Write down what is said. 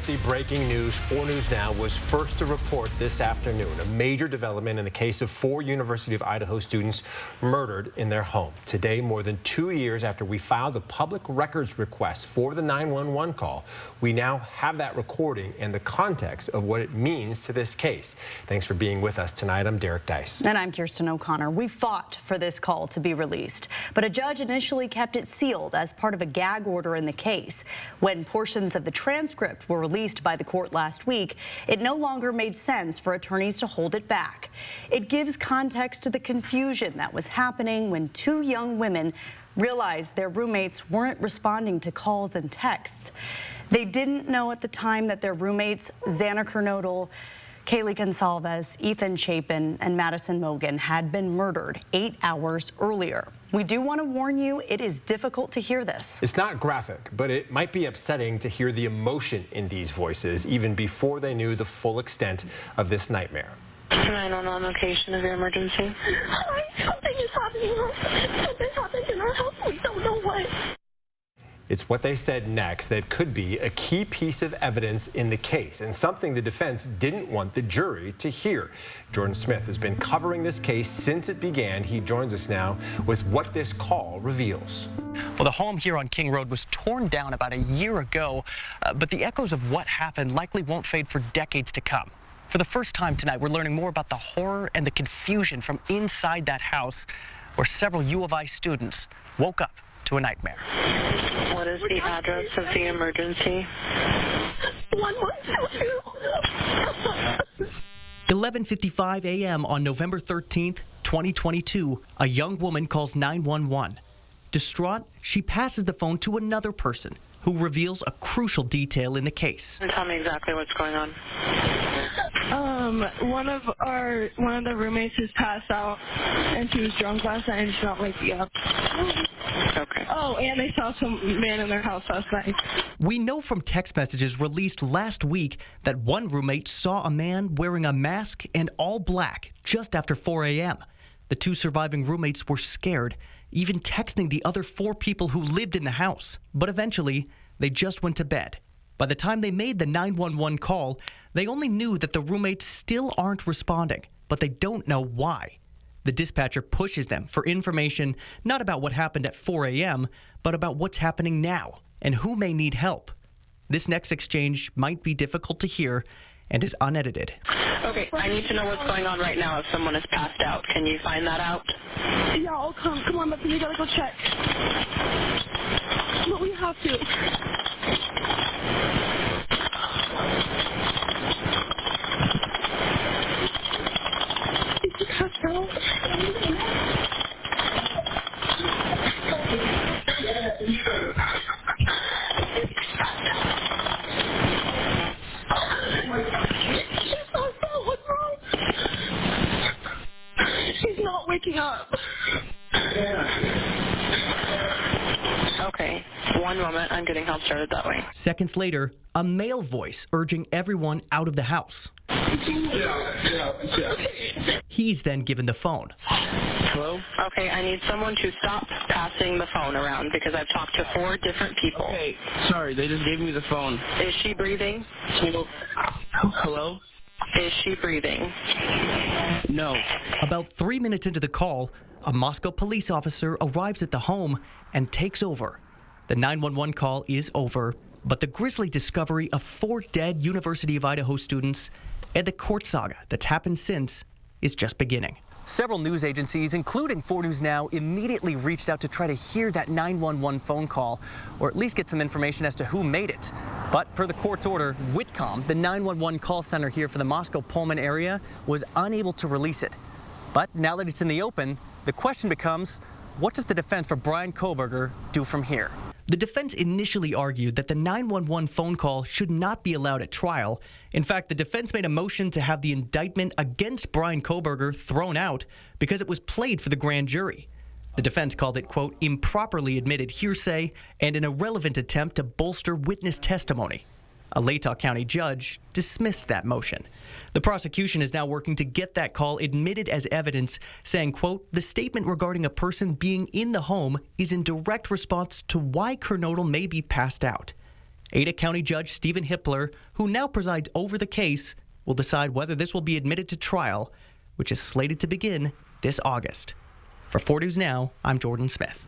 the breaking news. 4 News Now was first to report this afternoon a major development in the case of 4 University of Idaho students murdered in their home. Today, more than 2 years after we filed a public records request for the 911 call, we now have that recording and the context of what it means to this case. Thanks for being with us tonight. I'm Derek Dice. And I'm Kirsten O'Connor. We fought for this call to be released, but a judge initially kept it sealed as part of a gag order in the case. When portions of the transcript were released by the court last week, it no longer made sense for attorneys to hold it back. It gives context to the confusion that was happening when 2 young women realized their roommates weren't responding to calls and texts. They didn't know at the time that their roommates, Xana Kernodle, Kaylee Gonsalves, Ethan Chapin, and Madison Mogan had been murdered 8 hours earlier. We do want to warn you, it is difficult to hear this. It's not graphic, but it might be upsetting to hear the emotion in these voices, even before they knew the full extent of this nightmare. 911 location of your emergency. Something is happening. Something happened in our house. We don't know what. It's what they said next that could be a key piece of evidence in the case and something the defense didn't want the jury to hear. Jordan Smith has been covering this case since it began. He joins us now with what this call reveals. Well, the home here on King Road was torn down about a year ago, but the echoes of what happened likely won't fade for decades to come. For the first time tonight, we're learning more about the horror and the confusion from inside that house where several U of I students woke up to a nightmare. What is the address of the emergency? 1122. 11:55 a.m. on November 13th, 2022, a young woman calls 911. Distraught, she passes the phone to another person who reveals a crucial detail in the case. Tell me exactly what's going on. One of the roommates has passed out, and she was drunk last night and she's not waking up. Okay. Oh, and they saw some man in their house last night. We know from text messages released last week that one roommate saw a man wearing a mask and all black just after 4 a.m. The 2 surviving roommates were scared, even texting the other 4 people who lived in the house. But eventually, they just went to bed. By the time they made the 911 call, they only knew that the roommates still aren't responding, but they don't know why. The dispatcher pushes them for information not about what happened at 4 a.m., but about what's happening now and who may need help. This next exchange might be difficult to hear and is unedited. Okay, I need to know what's going on right now if someone is passed out. Can you find that out? Yeah, I'll come. Come on, we gotta go check. But we have to. She's not waking up. Okay, one moment. I'm getting help started that way. Seconds later, a male voice urging everyone out of the house. He's then given the phone. Hello? Okay, I need someone to stop passing the phone around because I've talked to 4 different people. Okay, sorry, they just gave me the phone. Is she breathing? Hello? Is she breathing? No. About 3 minutes into the call, a Moscow police officer arrives at the home and takes over. The 911 call is over, but the grisly discovery of 4 dead University of Idaho students and the court saga that's happened since is just beginning. Several news agencies, including 4 News Now, immediately reached out to try to hear that 911 phone call, or at least get some information as to who made it. But per the court's order, Whitcomb, the 911 call center here for the Moscow-Pullman area, was unable to release it. But now that it's in the open, the question becomes, what does the defense for Brian Kohberger do from here? The defense initially argued that the 911 phone call should not be allowed at trial. In fact, the defense made a motion to have the indictment against Brian Kohberger thrown out because it was played for the grand jury. The defense called it, quote, improperly admitted hearsay and an irrelevant attempt to bolster witness testimony. A Latah County judge dismissed that motion. The prosecution is now working to get that call admitted as evidence, saying, quote, the statement regarding a person being in the home is in direct response to why Kernodle may be passed out. Ada County Judge Stephen Hippler, who now presides over the case, will decide whether this will be admitted to trial, which is slated to begin this August. For 4 News Now, I'm Jordan Smith.